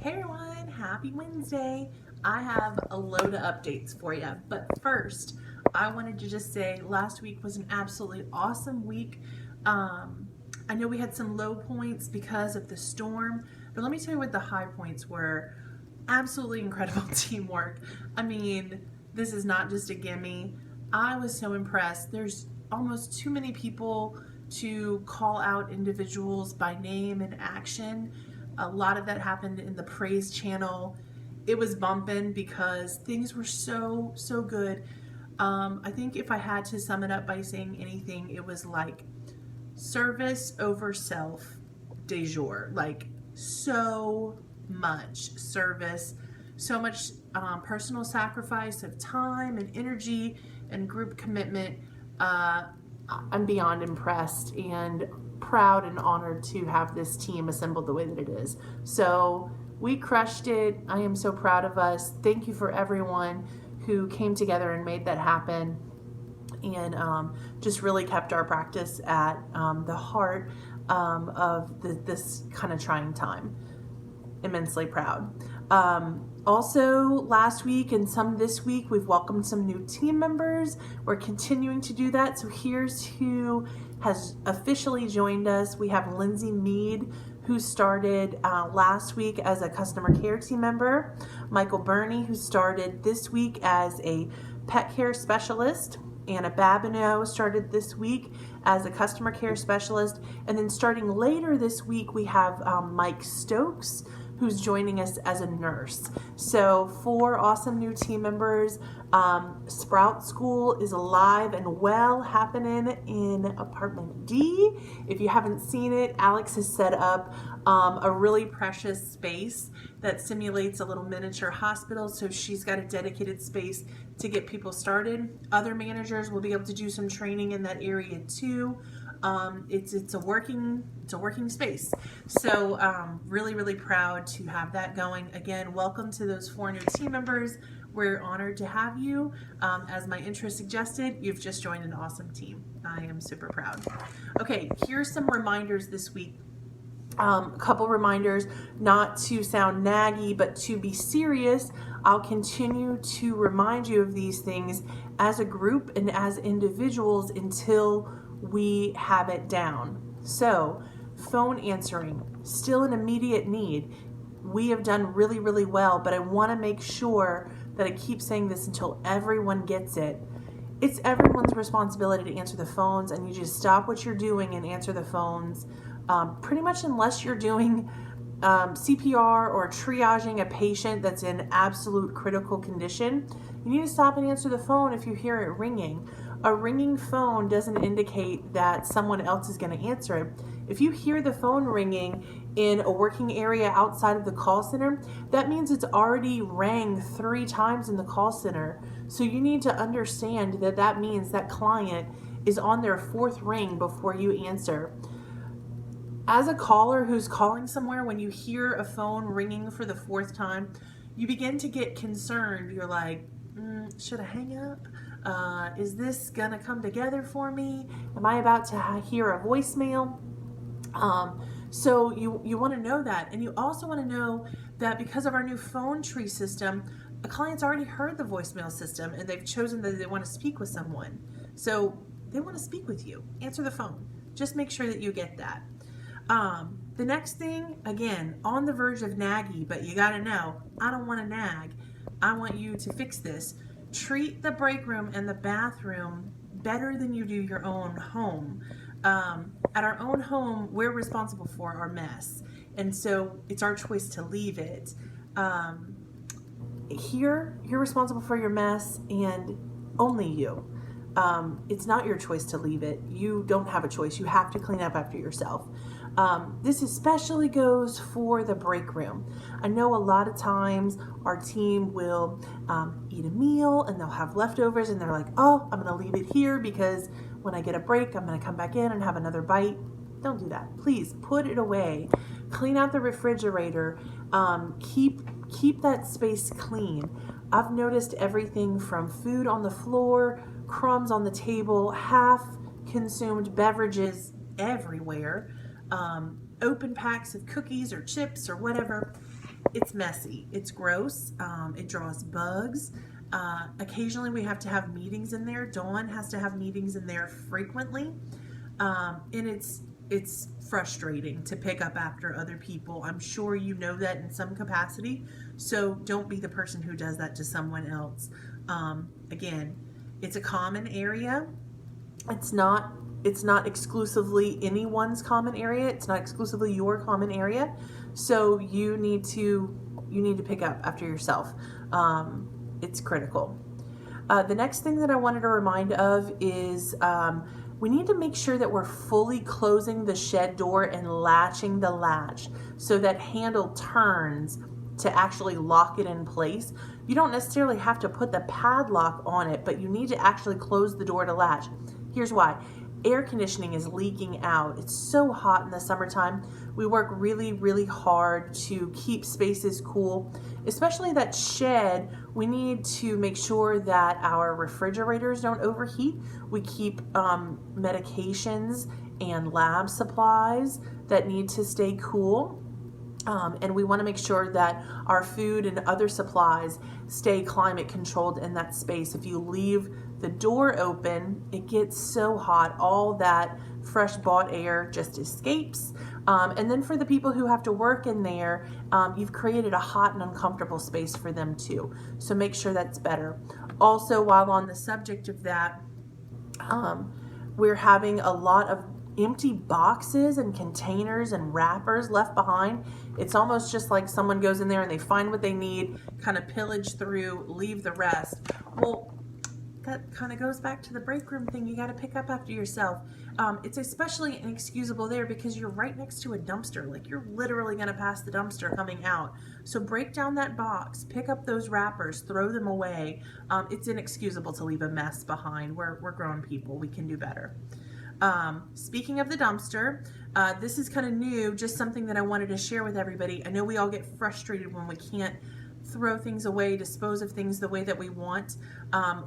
Hey everyone, happy Wednesday. I have a load of updates for you, but first, I wanted to just say last week was an absolutely awesome week. I know we had some low points because of the storm, but let me tell you what the high points were. Absolutely incredible teamwork. I mean, this is not just a gimme. I was so impressed. There's almost too many people to call out individuals by name and action. A lot of that happened in the praise channel. It was bumping because things were so good. I think if I had to sum it up by saying anything, it was like service over self de jour. Like so much service, so much personal sacrifice of time and energy and group commitment. I'm beyond impressed and proud and honored to have this team assembled the way that it is. So we crushed it. I am so proud of us. Thank you for everyone who came together and made that happen and just really kept our practice at the heart of this kind of trying time. Immensely proud. Also, last week and some this week, we've welcomed some new team members. We're continuing to do that. So here's who has officially joined us. We have Lindsay Mead, who started last week as a customer care team member. Michael Burney, who started this week as a pet care specialist. Anna Babineau started this week as a customer care specialist. And then starting later this week, we have Mike Stokes, who's joining us as a nurse. So 4 awesome new team members. Sprout School is alive and well, happening in apartment D. If you haven't seen it, Alex has set up a really precious space that simulates a little miniature hospital. So she's got a dedicated space to get people started. Other managers will be able to do some training in that area too. It's a working space. So really proud to have that going. Again, welcome to those 4 new team members. We're honored to have you. As my intro suggested, you've just joined an awesome team. I am super proud. Okay, here's some reminders this week. A couple reminders, not to sound naggy, but to be serious. I'll continue to remind you of these things as a group and as individuals until we have it down. So, phone answering, still an immediate need. We have done really well, but I want to make sure that I keep saying this until everyone gets it. It's everyone's responsibility to answer the phones, and you just stop what you're doing and answer the phones. Pretty much unless you're doing CPR or triaging a patient that's in absolute critical condition, you need to stop and answer the phone if you hear it ringing. A ringing phone doesn't indicate that someone else is going to answer it. If you hear the phone ringing in a working area outside of the call center, that means it's already rang 3 times in the call center. So you need to understand that that means that client is on their 4th ring before you answer. As a caller who's calling somewhere, when you hear a phone ringing for the 4th time, you begin to get concerned. You're like, should I hang up? Is this gonna come together for me? Am I about to hear a voicemail? So you want to know that, and you also want to know that because of our new phone tree system, a client's already heard the voicemail system and they've chosen that they want to speak with someone. So they want to speak with you. Answer the phone. Just make sure that you get that. The next thing, again, on the verge of naggy, but you gotta know, I don't want to nag. I want you to fix this. Treat the break room and the bathroom better than you do your own home. At our own home, we're responsible for our mess. And so it's our choice to leave it. Here, you're responsible for your mess and only you. It's not your choice to leave it. You don't have a choice. You have to clean up after yourself. This especially goes for the break room. I know a lot of times our team will eat a meal and they'll have leftovers and they're like, oh, I'm going to leave it here because when I get a break, I'm going to come back in and have another bite. Don't do that. Please put it away. Clean out the refrigerator. Keep that space clean. I've noticed everything from food on the floor, crumbs on the table, half-consumed beverages everywhere, open packs of cookies or chips or whatever. It's messy, it's gross, it draws bugs. Occasionally we have to have meetings in there. Dawn has to have meetings in there frequently. And it's frustrating to pick up after other people. I'm sure you know that in some capacity. So don't be the person who does that to someone else. Again, it's a common area. It's not exclusively anyone's common area. It's not exclusively your common area. So you need to pick up after yourself. It's critical. The next thing that I wanted to remind of is we need to make sure that we're fully closing the shed door and latching the latch so that handle turns to actually lock it in place. You don't necessarily have to put the padlock on it, but you need to actually close the door to latch. Here's why. Air conditioning is leaking out. It's so hot in the summertime. We work really, really hard to keep spaces cool, especially that shed. We need to make sure that our refrigerators don't overheat. We keep medications and lab supplies that need to stay cool. And we want to make sure that our food and other supplies stay climate controlled in that space. If you leave the door open, it gets so hot, all that fresh bought air just escapes. And then for the people who have to work in there, you've created a hot and uncomfortable space for them too. So make sure that's better. Also, while on the subject of that, we're having a lot of empty boxes and containers and wrappers left behind. It's almost just like someone goes in there and they find what they need, kind of pillage through, leave the rest. Well, that kind of goes back to the break room thing. You got to pick up after yourself. It's especially inexcusable there because you're right next to a dumpster. Like, you're literally going to pass the dumpster coming out. So break down that box, pick up those wrappers, throw them away. It's inexcusable to leave a mess behind. We're grown people. We can do better. Speaking of the dumpster, this is kind of new, just something that I wanted to share with everybody. I know we all get frustrated when we can't throw things away, dispose of things the way that we want.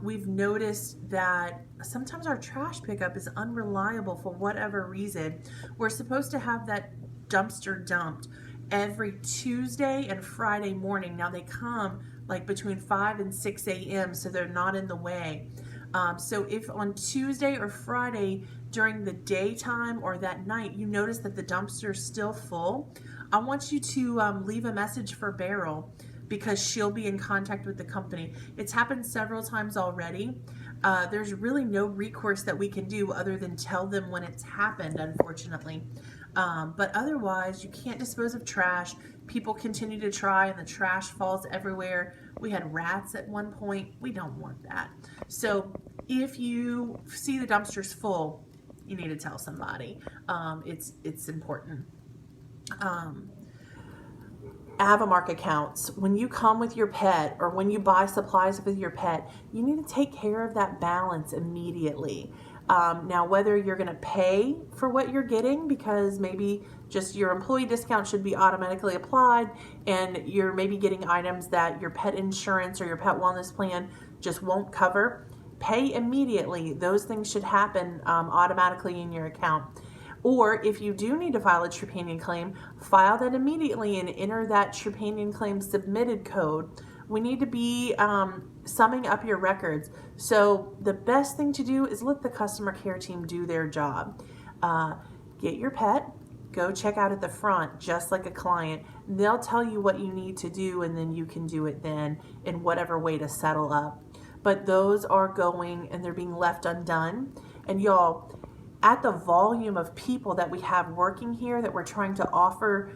We've noticed that sometimes our trash pickup is unreliable for whatever reason. We're supposed to have that dumpster dumped every Tuesday and Friday morning. Now they come like between 5 and 6 a.m. so they're not in the way. So if on Tuesday or Friday during the daytime or that night you notice that the dumpster is still full, I want you to leave a message for Beryl, because she'll be in contact with the company. It's happened several times already. There's really no recourse that we can do other than tell them when it's happened, unfortunately. But otherwise, you can't dispose of trash. People continue to try and the trash falls everywhere. We had rats at one point. We don't want that. So if you see the dumpster's full, you need to tell somebody. It's important. Avamark accounts. When you come with your pet or when you buy supplies with your pet, you need to take care of that balance immediately. Now, whether you're going to pay for what you're getting because maybe just your employee discount should be automatically applied and you're maybe getting items that your pet insurance or your pet wellness plan just won't cover, pay immediately. Those things should happen automatically in your account. Or if you do need to file a Trupanion claim, file that immediately and enter that Trupanion claim submitted code. We need to be summing up your records. So the best thing to do is let the customer care team do their job. Get your pet, go check out at the front just like a client. They'll tell you what you need to do and then you can do it then in whatever way to settle up. But those are going and they're being left undone. And y'all, at the volume of people that we have working here that we're trying to offer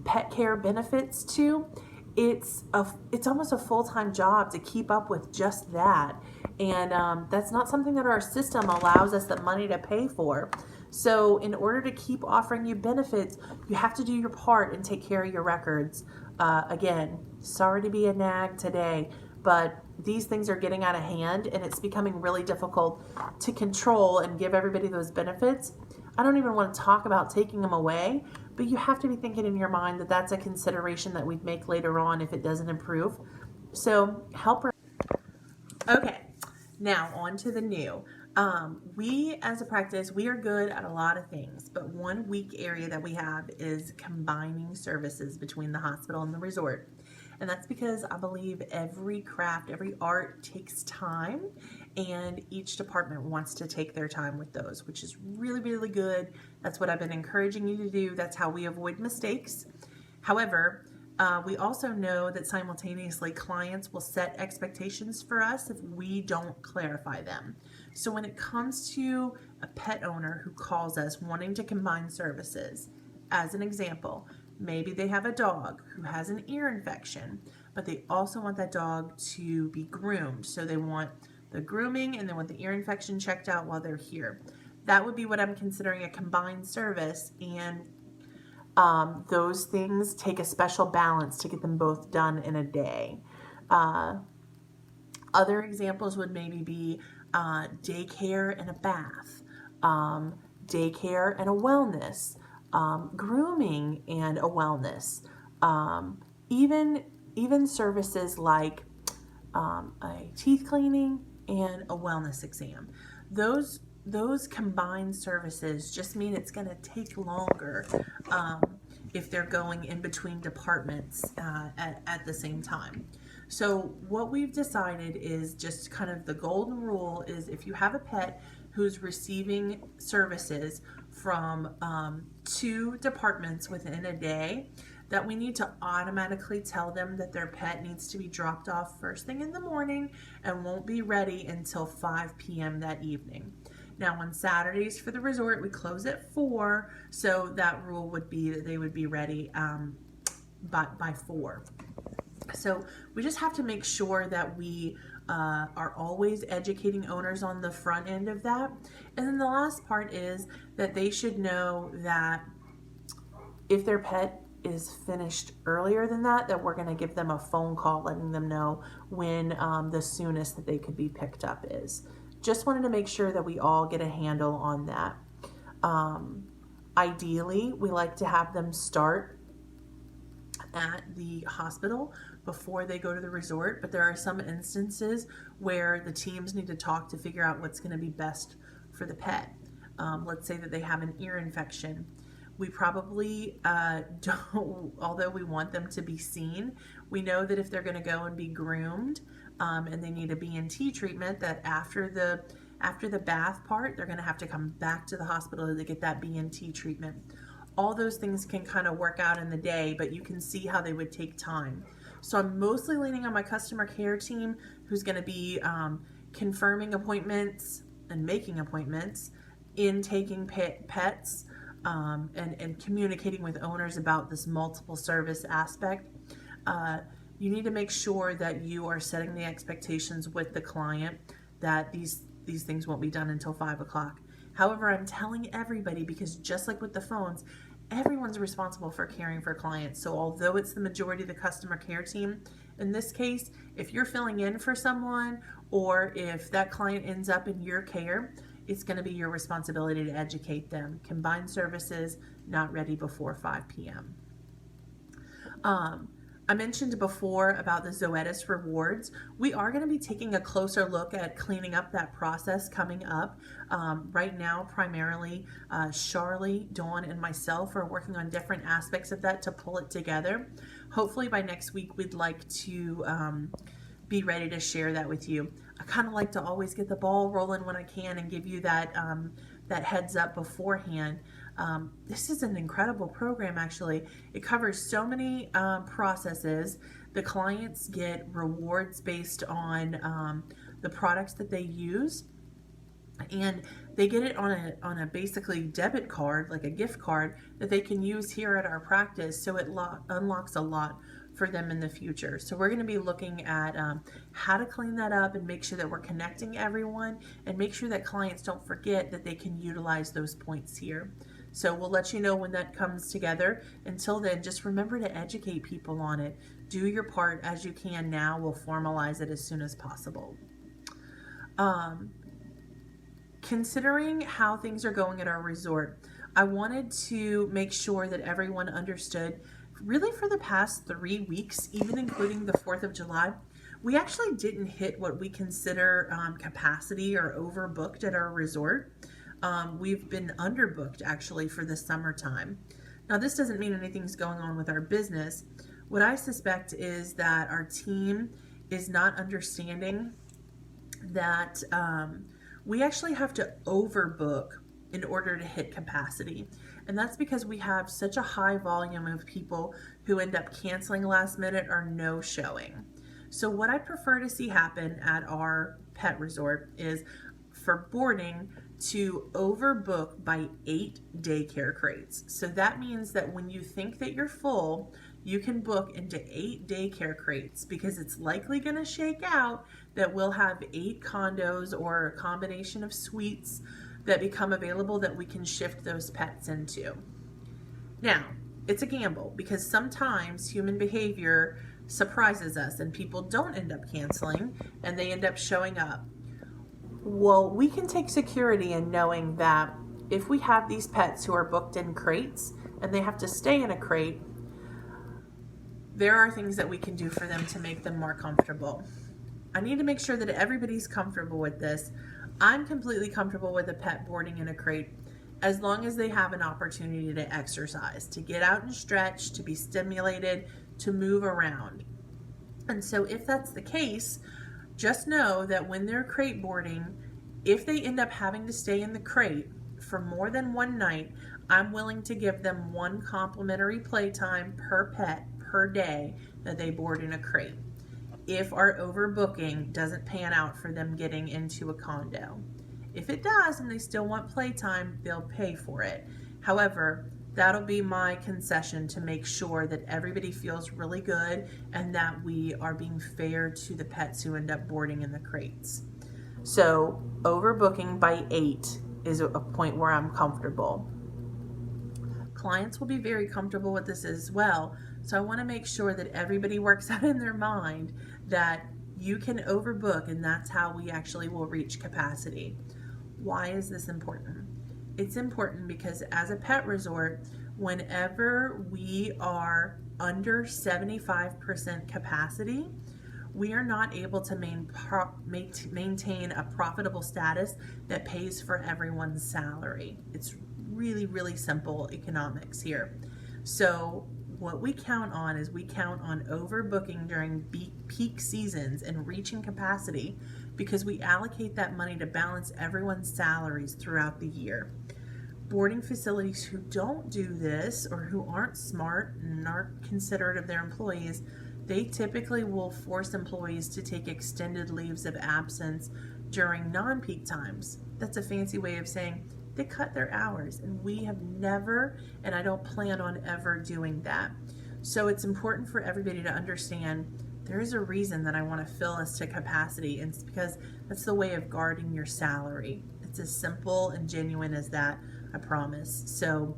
pet care benefits to, it's almost a full-time job to keep up with just that. And that's not something that our system allows us the money to pay for. So in order to keep offering you benefits, you have to do your part and take care of your records. Again, sorry to be a nag today, but these things are getting out of hand and it's becoming really difficult to control and give everybody those benefits. I don't even want to talk about taking them away, but you have to be thinking in your mind that that's a consideration that we'd make later on if it doesn't improve. So help her. Okay, now on to the new. We as a practice, we are good at a lot of things, but one weak area that we have is combining services between the hospital and the resort. And that's because I believe every craft, every art takes time, and each department wants to take their time with those, which is really, really good. That's what I've been encouraging you to do. That's how we avoid mistakes. However, we also know that simultaneously clients will set expectations for us if we don't clarify them. So when it comes to a pet owner who calls us wanting to combine services, as an example, maybe they have a dog who has an ear infection, but they also want that dog to be groomed. So they want the grooming and they want the ear infection checked out while they're here. That would be what I'm considering a combined service, and those things take a special balance to get them both done in a day. Other examples would maybe be daycare and a bath, daycare and a wellness, grooming and a wellness, even services like a teeth cleaning and a wellness exam. Those combined services just mean it's going to take longer if they're going in between departments at the same time. So what we've decided is just kind of the golden rule is if you have a pet who's receiving services from 2 departments within a day, that we need to automatically tell them that their pet needs to be dropped off first thing in the morning and won't be ready until 5 p.m. that evening. Now on Saturdays for the resort, we close at 4, so that rule would be that they would be ready by 4. So we just have to make sure that we are always educating owners on the front end of that. And then the last part is that they should know that if their pet is finished earlier than that, that we're going to give them a phone call letting them know when the soonest that they could be picked up is. Just wanted to make sure that we all get a handle on that. Ideally, we like to have them start at the hospital before they go to the resort, but there are some instances where the teams need to talk to figure out what's going to be best for the pet. Let's say that they have an ear infection. We probably don't, although we want them to be seen, we know that if they're going to go and be groomed and they need a BNT treatment, that after the bath part, they're going to have to come back to the hospital to get that BNT treatment. All those things can kind of work out in the day, but you can see how they would take time. So I'm mostly leaning on my customer care team, who's going to be confirming appointments and making appointments, in taking pets, and communicating with owners about this multiple service aspect. You need to make sure that you are setting the expectations with the client that these things won't be done until 5 o'clock. However, I'm telling everybody, because just like with the phones, everyone's responsible for caring for clients. So although it's the majority of the customer care team, in this case, if you're filling in for someone or if that client ends up in your care, it's going to be your responsibility to educate them. Combined services, not ready before 5 p.m. I mentioned before about the Zoetis rewards. We are going to be taking a closer look at cleaning up that process coming up. Right now, primarily, Charlie, Dawn, and myself are working on different aspects of that to pull it together. Hopefully by next week, we'd like to be ready to share that with you. I kind of like to always get the ball rolling when I can and give you that that heads up beforehand. This is an incredible program, actually. It covers so many processes. The clients get rewards based on the products that they use, and they get it on a basically debit card, like a gift card, that they can use here at our practice. So it unlocks a lot for them in the future. So we're going to be looking at how to clean that up and make sure that we're connecting everyone and make sure that clients don't forget that they can utilize those points here. So we'll let you know when that comes together. Until then, just remember to educate people on it. Do your part as you can now. We'll formalize it as soon as possible. Considering how things are going at our resort, I wanted to make sure that everyone understood, really for the past 3 weeks, even including the 4th of July, We actually didn't hit what we consider capacity or overbooked at our resort. We've been underbooked actually for the summertime. Now, this doesn't mean anything's going on with our business. What I suspect is that our team is not understanding that we actually have to overbook in order to hit capacity. And that's because we have such a high volume of people who end up canceling last minute or no showing. So what I prefer to see happen at our pet resort is for boarding to overbook by 8 daycare crates. So that means that when you think that you're full, you can book into 8 daycare crates, because it's likely going to shake out that we'll have 8 condos or a combination of suites that become available that we can shift those pets into. Now, it's a gamble, because sometimes human behavior surprises us and people don't end up canceling and they end up showing up. Well, we can take security in knowing that if we have these pets who are booked in crates and they have to stay in a crate, there are things that we can do for them to make them more comfortable. I need to make sure that everybody's comfortable with this. I'm completely comfortable with a pet boarding in a crate as long as they have an opportunity to exercise, to get out and stretch, to be stimulated, to move around. And so if that's the case, just know that when they're crate boarding, if they end up having to stay in the crate for more than one night, I'm willing to give them 1 complimentary playtime per pet per day that they board in a crate, if our overbooking doesn't pan out for them getting into a condo. If it does and they still want playtime, they'll pay for it. However, that'll be my concession to make sure that everybody feels really good and that we are being fair to the pets who end up boarding in the crates. So overbooking by 8 is a point where I'm comfortable. Clients will be very comfortable with this as well. So I want to make sure that everybody works out in their mind that you can overbook, and that's how we actually will reach capacity. Why is this important? It's important because as a pet resort, whenever we are under 75% capacity, we are not able to maintain a profitable status that pays for everyone's salary. It's really, really simple economics here. So what we count on is we count on overbooking during peak seasons and reaching capacity, because we allocate that money to balance everyone's salaries throughout the year. Boarding facilities who don't do this, or who aren't smart and aren't considerate of their employees, they typically will force employees to take extended leaves of absence during non-peak times. That's a fancy way of saying they cut their hours, and we have never, and I don't plan on ever doing that. So it's important for everybody to understand there is a reason that I want to fill us to capacity, and it's because that's the way of guarding your salary. It's as simple and genuine as that, I promise. So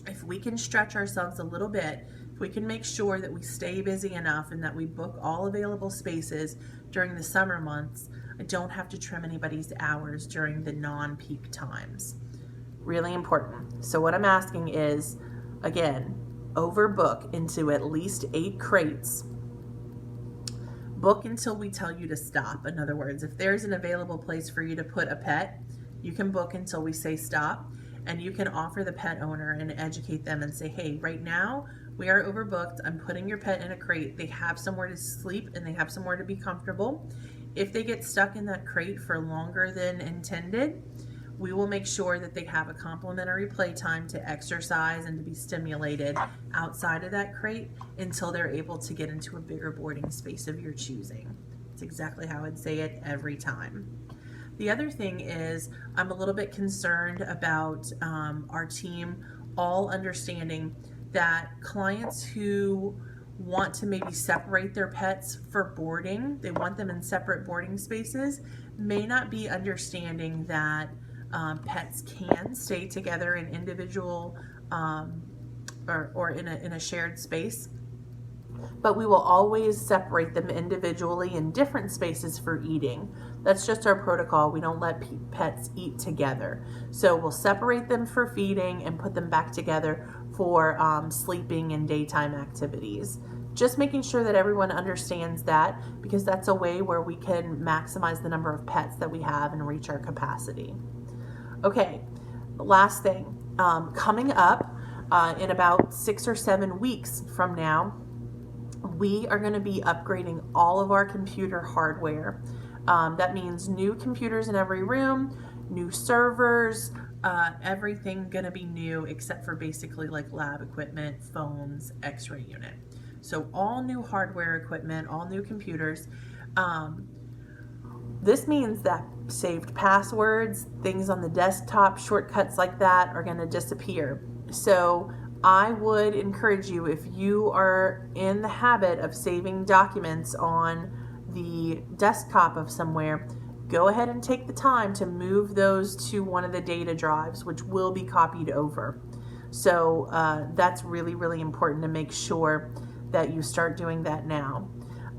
if we can stretch ourselves a little bit, if we can make sure that we stay busy enough and that we book all available spaces during the summer months, I don't have to trim anybody's hours during the non-peak times. Really important. So what I'm asking is, again, overbook into at least 8 crates. Book until we tell you to stop. In other words, if there's an available place for you to put a pet, you can book until we say stop, and you can offer the pet owner and educate them and say, hey, right now we are overbooked. I'm putting your pet in a crate. They have somewhere to sleep and they have somewhere to be comfortable. If they get stuck in that crate for longer than intended, we will make sure that they have a complimentary playtime to exercise and to be stimulated outside of that crate until they're able to get into a bigger boarding space of your choosing. It's exactly how I'd say it every time. The other thing is, I'm a little bit concerned about our team all understanding that clients who want to maybe separate their pets for boarding, they want them in separate boarding spaces, may not be understanding that pets can stay together in individual or in a shared space, but we will always separate them individually in different spaces for eating. That's just our protocol. We don't let pets eat together. So we'll separate them for feeding and put them back together for sleeping and daytime activities. just making sure that everyone understands that, because that's a way where we can maximize the number of pets that we have and reach our capacity. Okay, last thing, coming up in about 6 or 7 weeks from now, we are going to be upgrading all of our computer hardware. That means new computers in every room, new servers, everything going to be new except for basically like lab equipment, phones, x-ray unit. So all new hardware equipment, all new computers. This means that saved passwords, things on the desktop, shortcuts like that are going to disappear. So I would encourage you, if you are in the habit of saving documents on the desktop of somewhere, go ahead and take the time to move those to one of the data drives, which will be copied over. So that's really, really important to make sure that you start doing that now.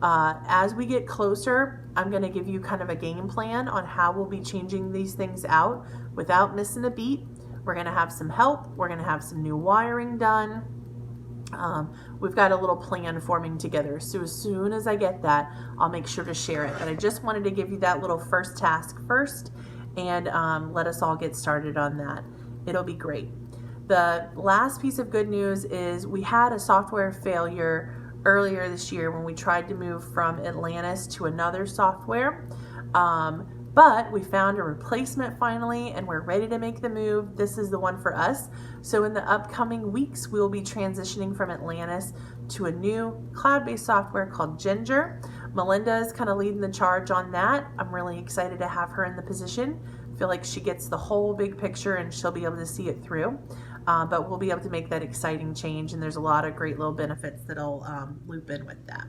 As we get closer, I'm going to give you kind of a game plan on how we'll be changing these things out without missing a beat. We're going to have some help. We're going to have some new wiring done. We've got a little plan forming together. So as soon as I get that, I'll make sure to share it. But I just wanted to give you that little first task first, and let us all get started on that. It'll be great. The last piece of good news is we had a software failure earlier this year when we tried to move from Atlantis to another software. But we found a replacement finally, and we're ready to make the move. This is the one for us. So in the upcoming weeks, we'll be transitioning from Atlantis to a new cloud-based software called Ginger. Melinda is kind of leading the charge on that. I'm really excited to have her in the position. I feel like she gets the whole big picture and she'll be able to see it through. But we'll be able to make that exciting change, and there's a lot of great little benefits that'll loop in with that.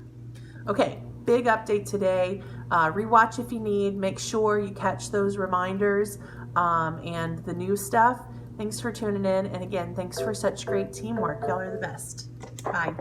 Okay, big update today. Rewatch if you need. Make sure you catch those reminders and the new stuff. Thanks for tuning in. And again, thanks for such great teamwork. Y'all are the best. Bye.